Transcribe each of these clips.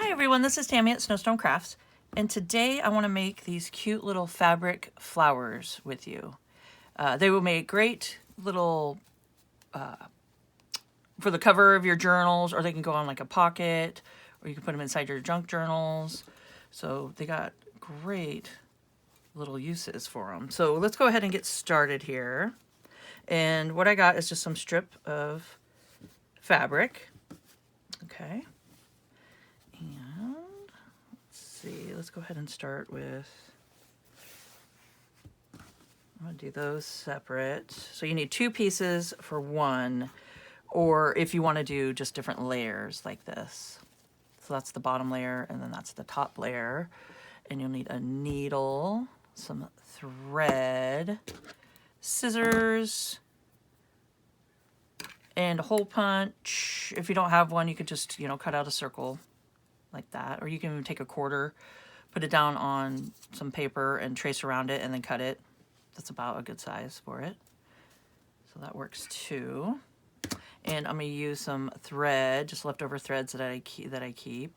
Hi everyone, this is Tammy at Snowstorm Crafts, and today I want to make these cute little fabric flowers with you. They will make great little, for the cover of your journals, or they can go on like a pocket, or you can put them inside your junk journals. So they got great little uses for them. So let's go ahead and get started here. And what I got is just some strip of fabric. Okay. And let's see, let's go ahead and start with, I'm going to do those separate. So you need 2 pieces for one, or if you want to do just different layers like this. So that's the bottom layer, and then that's the top layer. And you'll need a needle, some thread, scissors, and a hole punch. If you don't have one, you could just, cut out a circle like that. Or you can even take a quarter, put it down on some paper and trace around it and then cut it. That's about a good size for it. So that works too. And I'm going to use some thread, just leftover threads that I keep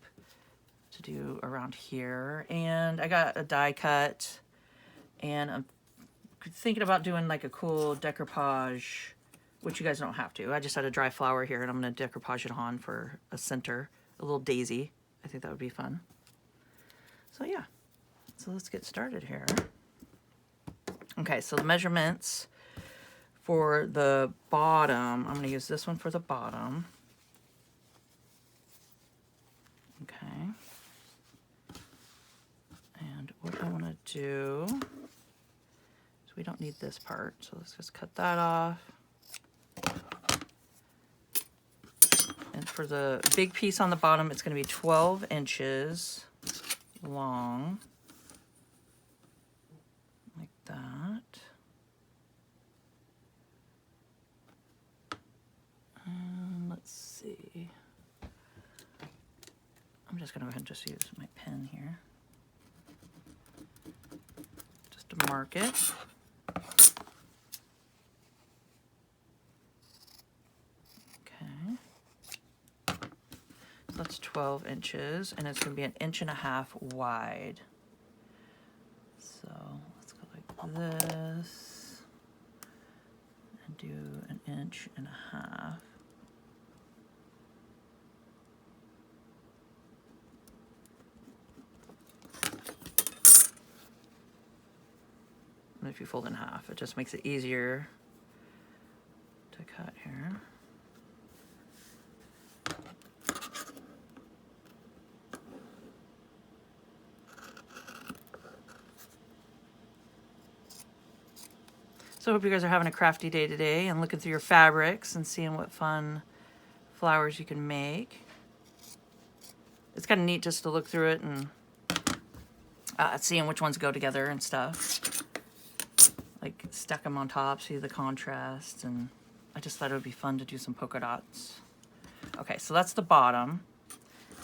to do around here. And I got a die cut, and I'm thinking about doing like a cool decoupage, which you guys don't have to. I just had a dry flower here, and I'm going to decoupage it on for a center, a little daisy. I think that would be fun. So yeah, so let's get started here. Okay, so the measurements for the bottom, I'm going to use this one for the bottom. Okay. And what I want to do is, we don't need this part, so let's just cut that off. And for the big piece on the bottom, it's going to be 12 inches long, like that. And let's see. I'm just going to go ahead and just use my pen here, just to mark it. That's 12 inches, and it's going to be 1.5 inches wide. So let's go like this and do 1.5 inches. And if you fold in half, it just makes it easier to cut here. So I hope you guys are having a crafty day today and looking through your fabrics and seeing what fun flowers you can make. It's kind of neat just to look through it and seeing which ones go together and stuff. Like stack them on top, see the contrast, and I just thought it would be fun to do some polka dots. Okay, so that's the bottom.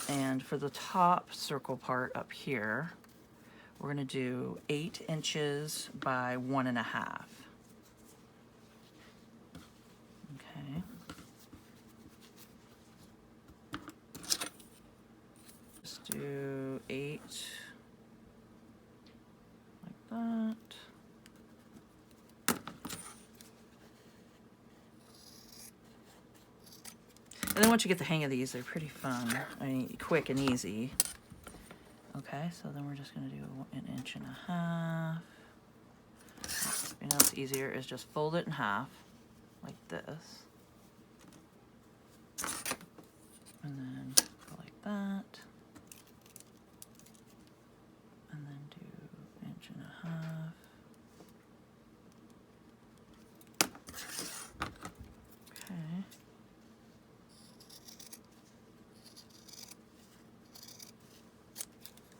And for the top circle part up here, we're going to do 8 inches by 1.5. Okay. Just do 8 like that. And then once you get the hang of these, they're pretty fun. I mean, quick and easy. Okay, so then we're just going to do 1.5 inches. You know what's easier is just fold it in half, like this. And then go like that. And then do 1.5 inches. Okay.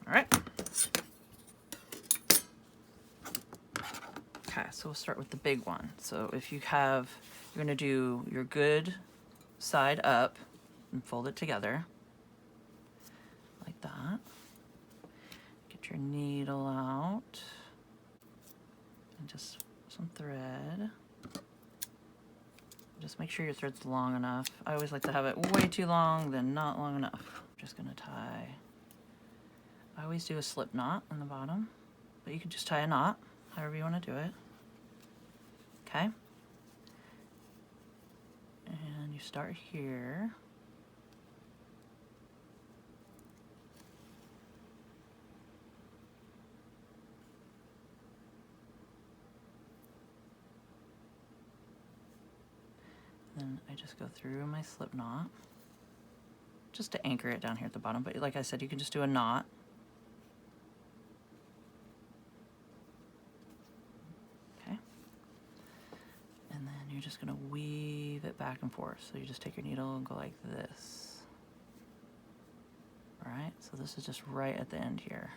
All right. Okay, so we'll start with the big one. So if you have, you're going to do your good side up and fold it together like that. Get your needle out and just some thread. Just make sure your thread's long enough. I always like to have it way too long, then not long enough. I'm just going to tie I always do a slip knot in the bottom, but you can just tie a knot, however you want to do it. Okay? And you start here. Then I just go through my slip knot just to anchor it down here at the bottom. But like I said, you can just do a knot. Okay. And then you're just going to weave it back and forth. So you just take your needle and go like this. All right, so this is just right at the end here.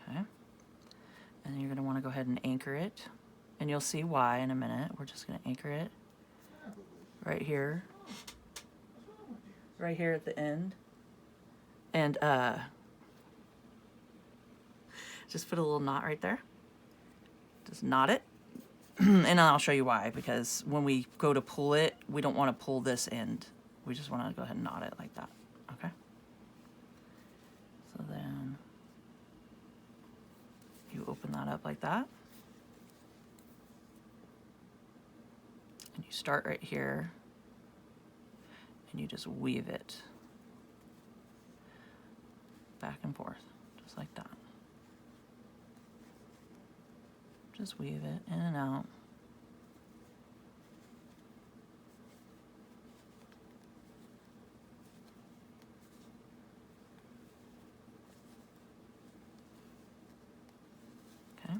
Okay. And you're going to want to go ahead and anchor it. And you'll see why in a minute. We're just going to anchor it right here. Right here at the end. And just put a little knot right there. Just knot it. And I'll show you why, because when we go to pull it, we don't want to pull this end. We just want to go ahead and knot it like that. Okay? So then you open that up like that. And you start right here. And you just weave it back and forth, just like that. Just weave it in and out. Okay.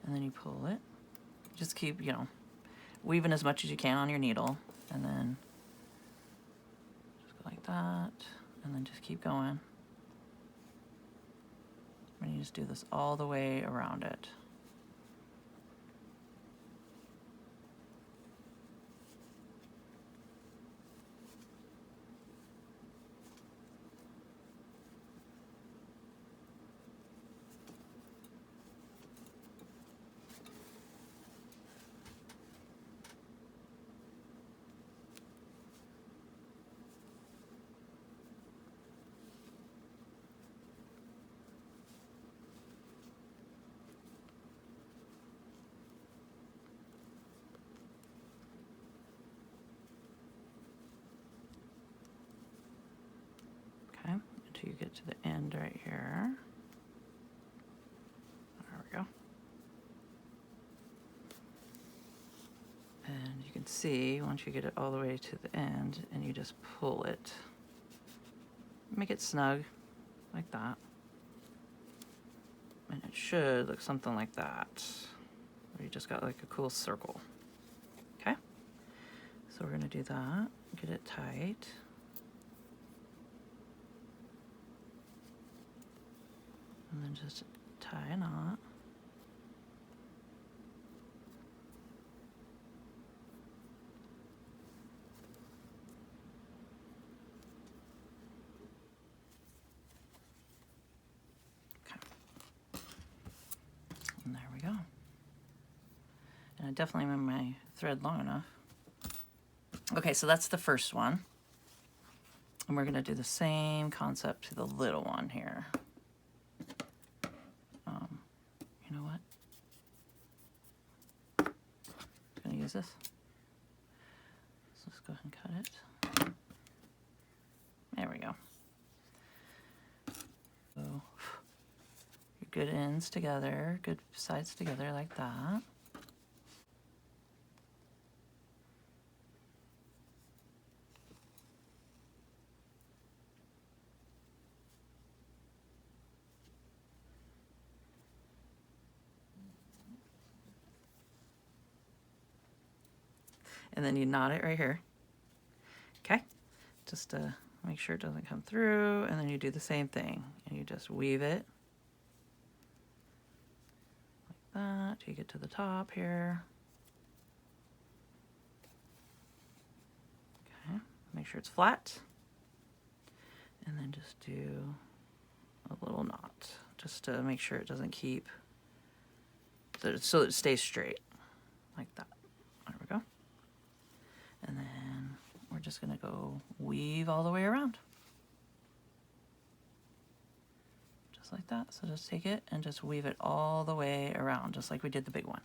And then you pull it. Just keep, weaving as much as you can on your needle. And then just go like that. And then just keep going. And you just do this all the way around it. Okay, until you get to the end right here. There we go. And you can see once you get it all the way to the end and you just pull it. Make it snug like that. And it should look something like that. Where you just got like a cool circle. Okay? So we're gonna do that, get it tight. And then just tie a knot. Okay. And there we go. And I definitely made my thread long enough. Okay, so that's the first one. And we're gonna do the same concept to the little one here. You know what? I'm gonna use this. So let's go ahead and cut it. There we go. So your good ends together, good sides together like that. And then you knot it right here. Okay? Just to make sure it doesn't come through. And then you do the same thing. And you just weave it like that till you get to the top here. Okay, make sure it's flat. And then just do a little knot just to make sure it doesn't keep, so it stays straight like that. There we go. And then we're just gonna go weave all the way around. Just like that. So just take it and just weave it all the way around, just like we did the big one.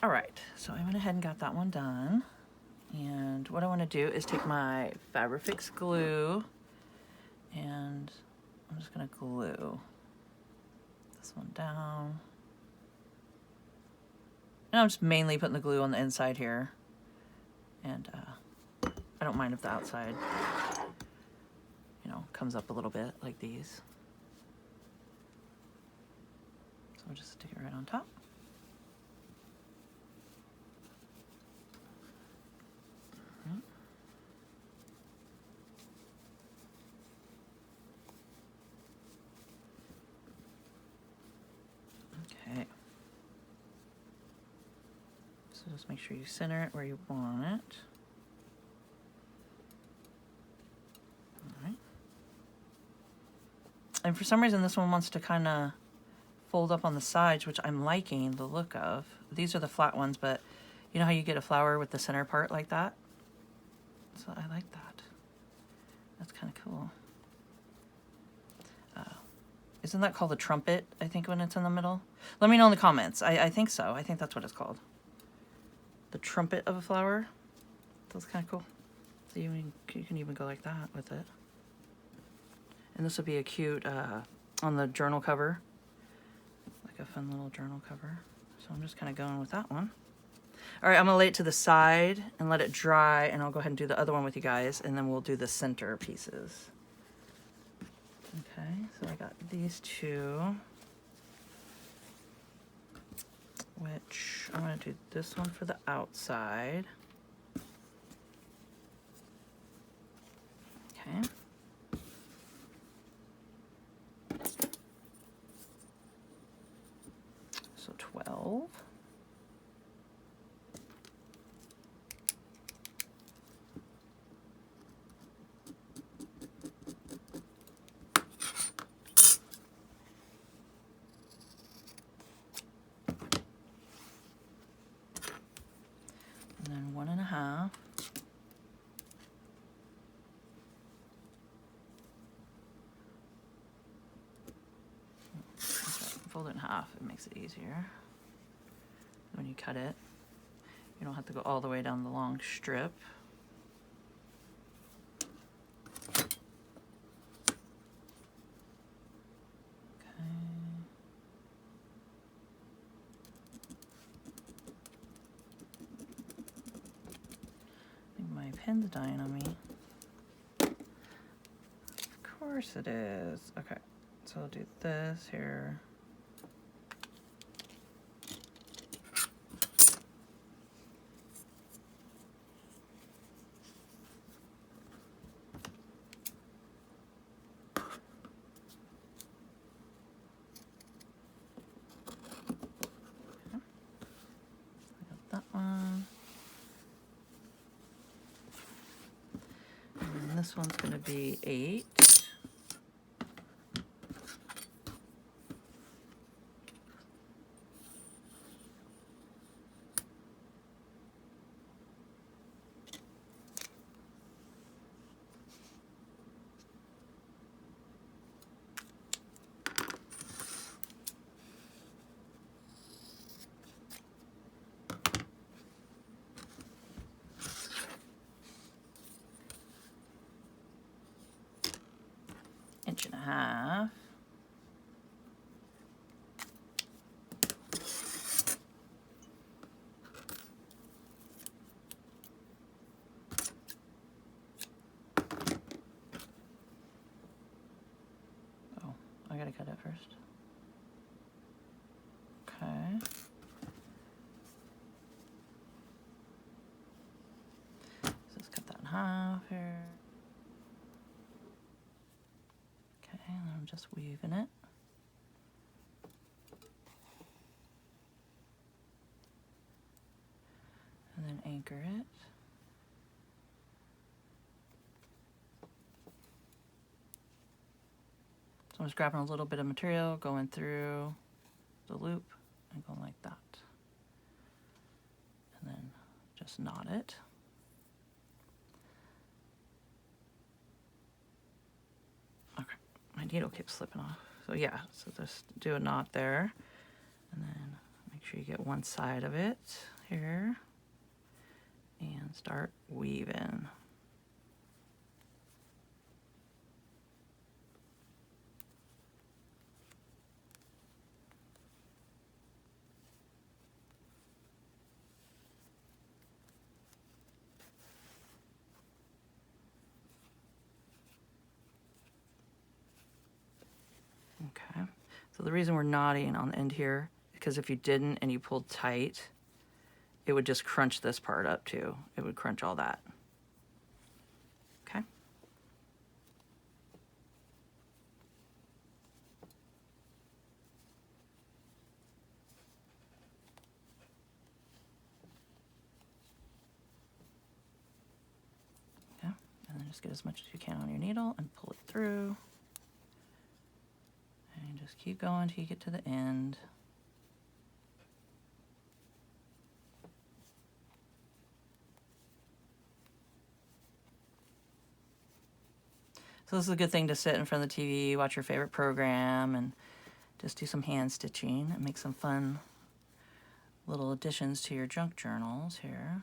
All right, so I went ahead and got that one done. And what I want to do is take my Fabrifix glue and I'm just going to glue this one down. And I'm just mainly putting the glue on the inside here. And I don't mind if the outside, you know, comes up a little bit like these. So I'll just stick it right on top. Okay. So just make sure you center it where you want it. All right. And for some reason this one wants to kind of fold up on the sides, which I'm liking the look of. These are the flat ones, but you know how you get a flower with the center part like that? So I like that. That's kind of cool. Isn't that called a trumpet, I think, when it's in the middle? Let me know in the comments. I think so. I think that's what it's called. The trumpet of a flower. That's kind of cool. So you can even go like that with it. And this would be a cute, on the journal cover. Like a fun little journal cover. So I'm just kind of going with that one. All right, I'm gonna lay it to the side and let it dry, and I'll go ahead and do the other one with you guys, and then we'll do the center pieces. Okay, so I got these two, which I'm going to do this one for the outside. Okay. So 12. And then 1.5. Fold it in half, it makes it easier. When you cut it, you don't have to go all the way down the long strip. My pen's dying on me. Of course it is. Okay, so I'll do this here. I got that one. And this one's going to be 8. Inch and a half. Oh, I gotta cut it first. Okay. So let's cut that in half here. Okay, and I'm just weaving it. And then anchor it. So I'm just grabbing a little bit of material, going through the loop and going like that. And then just knot it. Okay, my needle keeps slipping off. So yeah, so just do a knot there. And then make sure you get one side of it here. And start weaving. Okay, so the reason we're knotting on the end here, because if you didn't and you pulled tight, it would just crunch this part up too. It would crunch all that. Okay. Yeah, and then just get as much as you can on your needle and pull it through. And just keep going till you get to the end. So this is a good thing to sit in front of the TV, watch your favorite program, and just do some hand stitching and make some fun little additions to your junk journals here.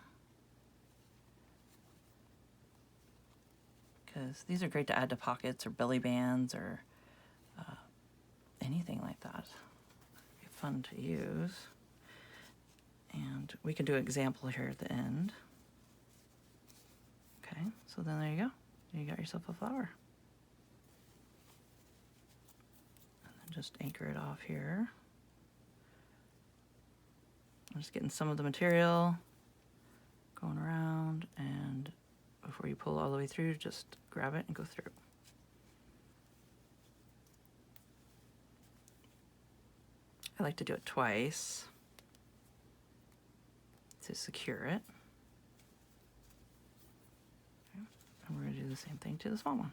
Because these are great to add to pockets or belly bands or anything like that. Be fun to use. And we can do an example here at the end. Okay, so then there you go. You got yourself a flower. And then just anchor it off here. I'm just getting some of the material going around, and before you pull all the way through, just grab it and go through. I like to do it twice to secure it. Okay. And we're going to do the same thing to the small one.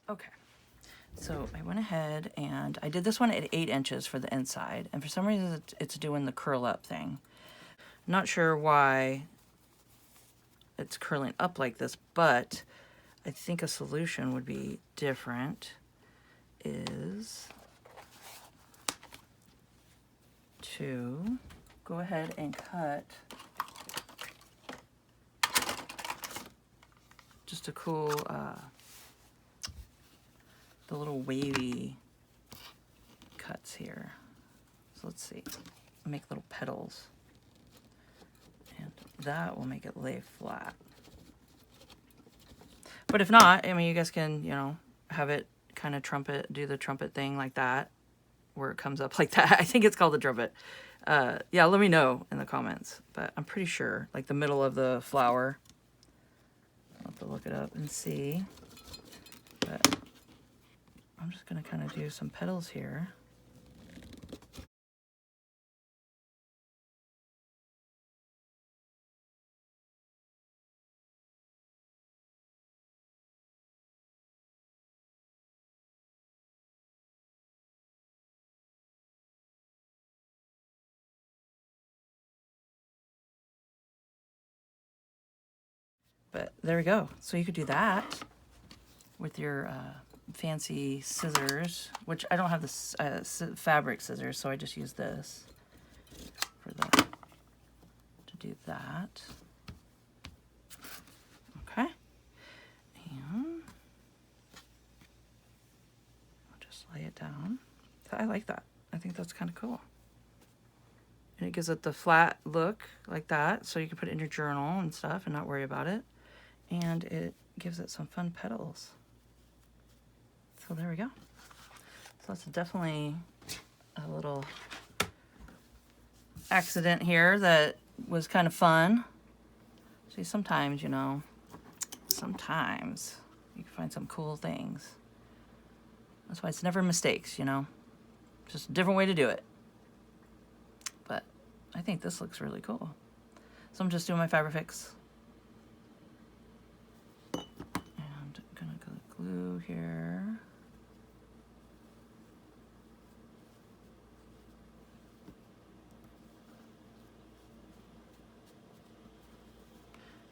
Okay, so I went ahead and I did this one at 8 inches for the inside, and for some reason it's doing the curl up thing. Not sure why it's curling up like this, but I think a solution would be different is to go ahead and cut just a cool, the little wavy cuts here. So let's see, make little petals. And that will make it lay flat. But if not, I mean, you guys can, you know, have it kind of trumpet, do the trumpet thing like that, where it comes up like that. I think it's called the trumpet. Yeah, let me know in the comments. But I'm pretty sure, like the middle of the flower. I'll have to look it up and see. But I'm just going to kind of do some petals here. But there we go. So you could do that with your fancy scissors, which I don't have the fabric scissors, so I just use this for to do that. Okay. And I'll just lay it down. I like that. I think that's kind of cool. And it gives it the flat look like that, so you can put it in your journal and stuff and not worry about it. And it gives it some fun petals. So there we go. So that's definitely a little accident here that was kind of fun. See, sometimes, you know, sometimes you can find some cool things. That's why it's never mistakes, you know. Just a different way to do it. But I think this looks really cool. So I'm just doing my Fabrifix. And I'm gonna go glue here.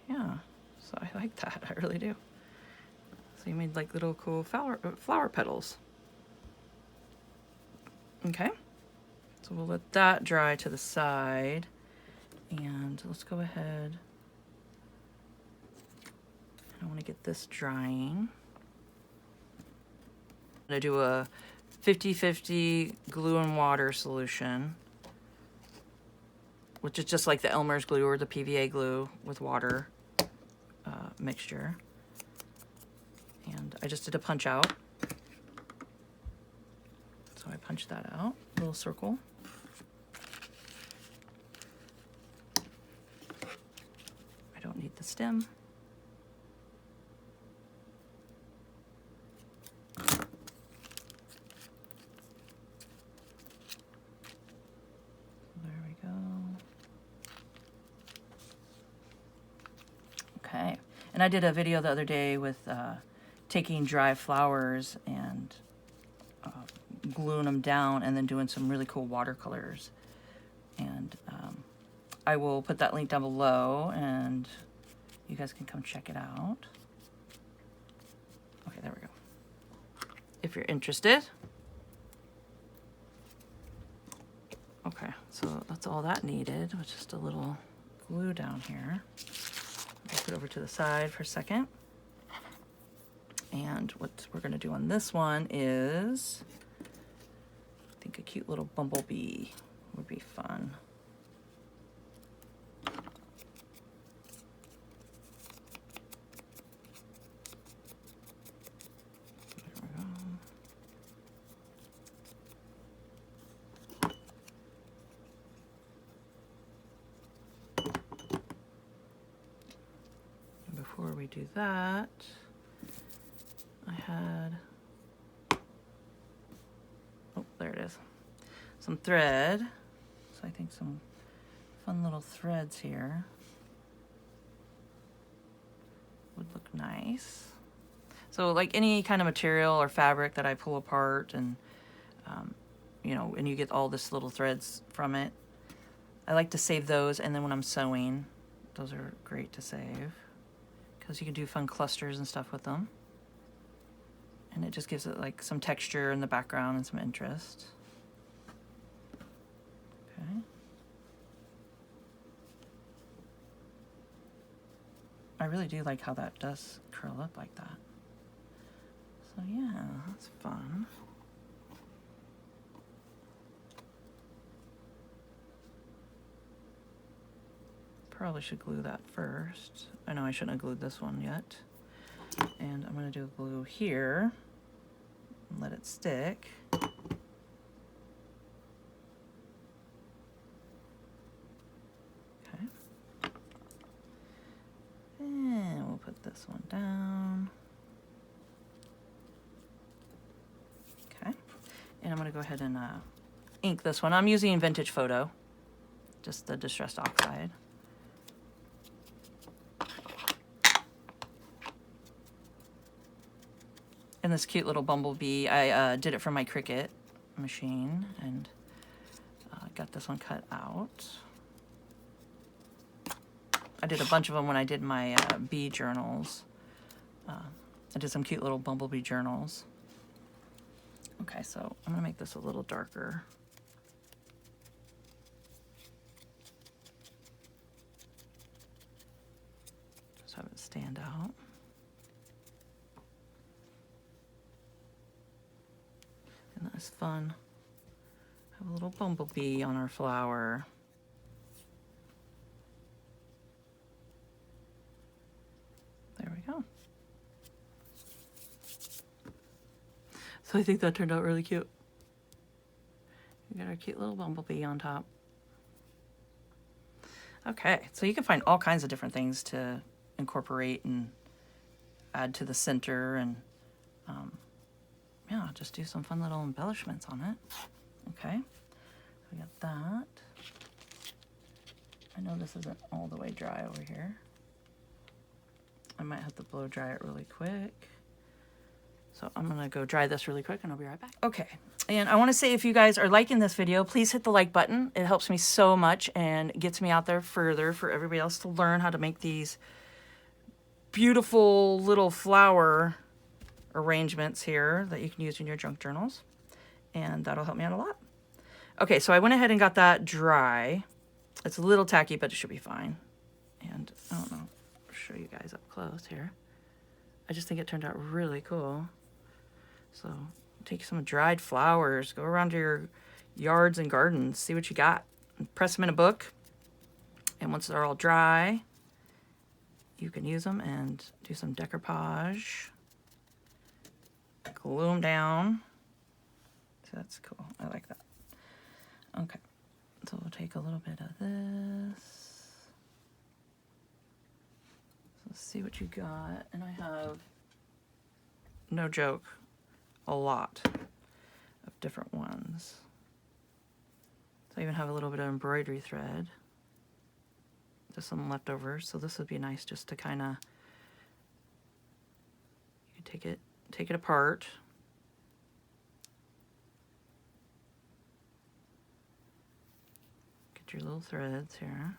Yeah, so I like that, I really do. So you made like little cool flower petals. Okay, so we'll let that dry to the side. And let's go ahead. I want to get this drying. I'm going to do a 50-50 glue and water solution, which is just like the Elmer's glue or the PVA glue with water mixture. And I just did a punch out. So I punched that out, a little circle. I don't need the stem. There we go. Okay, and I did a video the other day with taking dry flowers and gluing them down and then doing some really cool watercolors. And I will put that link down below and you guys can come check it out. Okay, there we go. If you're interested. Okay, so that's all that needed, was just a little glue down here. I'll put it over to the side for a second. And what we're gonna do on this one is, I think a cute little bumblebee would be fun. There we go. And before we do that, I had, oh, there it is, some thread. So I think some fun little threads here would look nice. So like any kind of material or fabric that I pull apart and, you know, and you get all this little threads from it, I like to save those, and then when I'm sewing, those are great to save because you can do fun clusters and stuff with them. And it just gives it like some texture in the background and some interest. Okay. I really do like how that does curl up like that. So yeah, that's fun. Probably should glue that first. I know I shouldn't have glued this one yet. And I'm going to do a glue here and let it stick. Okay. And we'll put this one down. Okay. And I'm going to go ahead and ink this one. I'm using Vintage Photo, just the Distressed Oxide. And this cute little bumblebee, I did it from my Cricut machine and got this one cut out. I did a bunch of them when I did my bee journals. I did some cute little bumblebee journals. Okay, so I'm gonna make this a little darker. Just have it stand out. And that's fun. Have a little bumblebee on our flower. There we go. So I think that turned out really cute. We got our cute little bumblebee on top. Okay, so you can find all kinds of different things to incorporate and add to the center, and yeah, just do some fun little embellishments on it. Okay, we got that. I know this isn't all the way dry over here. I might have to blow dry it really quick. So I'm gonna go dry this really quick and I'll be right back. Okay, and I wanna say if you guys are liking this video, please hit the like button. It helps me so much and gets me out there further for everybody else to learn how to make these beautiful little flower arrangements here that you can use in your junk journals. And that'll help me out a lot. Okay, so I went ahead and got that dry. It's a little tacky, but it should be fine. And I don't know, I'll show you guys up close here. I just think it turned out really cool. So take some dried flowers, go around to your yards and gardens, see what you got, and press them in a book. And once they're all dry, you can use them and do some decoupage. Glue them down. So that's cool. I like that. Okay. So we'll take a little bit of this. So let's see what you got. And I have, no joke, a lot of different ones. So I even have a little bit of embroidery thread. Just some leftovers. So this would be nice just to kind of, you can take it apart. Get your little threads here.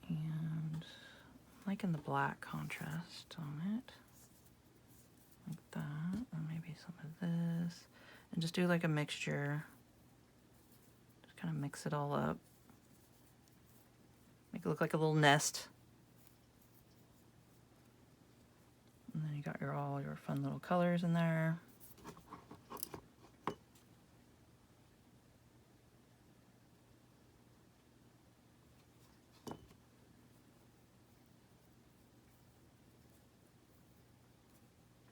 And I'm liking the black contrast on it. Like that. Or maybe some of this. And just do like a mixture. Just kind of mix it all up. Make it look like a little nest. And then you got all your fun little colors in there.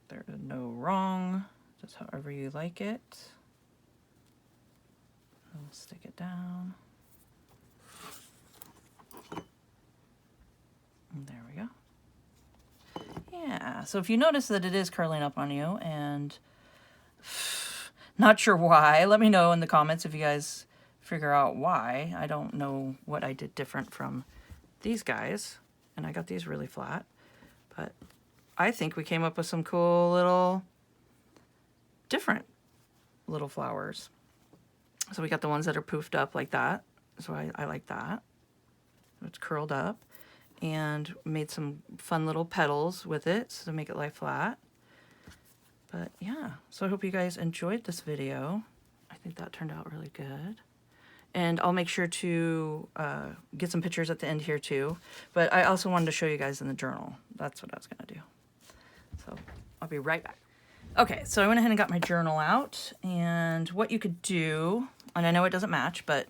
There's no wrong, just however you like it. And we'll stick it down. And there we go. Yeah, so if you notice that it is curling up on you and not sure why, let me know in the comments if you guys figure out why. I don't know what I did different from these guys, and I got these really flat, but I think we came up with some cool little different little flowers. So we got the ones that are poofed up like that, so I like that. It's curled up. And made some fun little petals with it so to make it lie flat. But yeah, so I hope you guys enjoyed this video. I think that turned out really good. And I'll make sure to get some pictures at the end here too. But I also wanted to show you guys in the journal. That's what I was gonna do. So I'll be right back. Okay, so I went ahead and got my journal out. And what you could do, and I know it doesn't match, but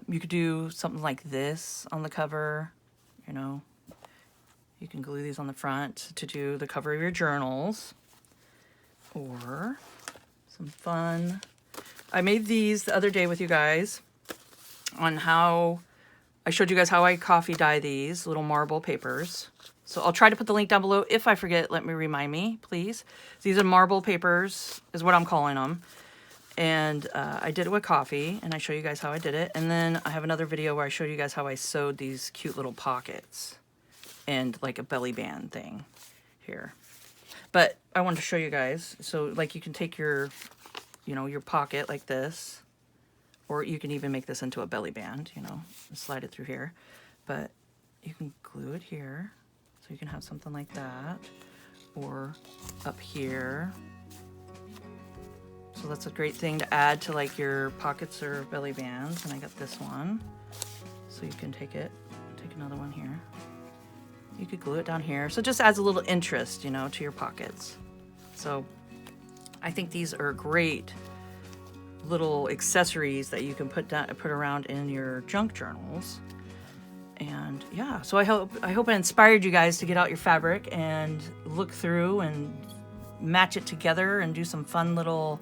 you could do something like this on the cover. You know, you can glue these on the front to do the cover of your journals. Or some fun. I made these the other day with you guys on how, I showed you guys how I coffee dye these little marble papers. So I'll try to put the link down below. If I forget, let me remind me, please. These are marble papers, is what I'm calling them. And I did it with coffee, and I show you guys how I did it. And then I have another video where I show you guys how I sewed these cute little pockets and like a belly band thing here. But I wanted to show you guys. So like you can take your, you know, your pocket like this, or you can even make this into a belly band, you know, slide it through here. But you can glue it here, so you can have something like that, or up here. So that's a great thing to add to like your pockets or belly bands. And I got this one. So you can take another one here. You could glue it down here. So it just adds a little interest, you know, to your pockets. So I think these are great little accessories that you can put around in your junk journals. And yeah, so I hope I inspired you guys to get out your fabric and look through and match it together and do some fun little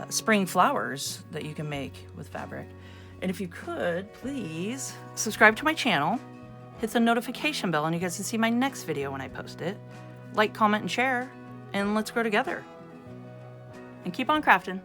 spring flowers that you can make with fabric. And if you could, please subscribe to my channel, hit the notification bell, and you guys can see my next video when I post it. Like, comment, and share, and let's grow together. And keep on crafting.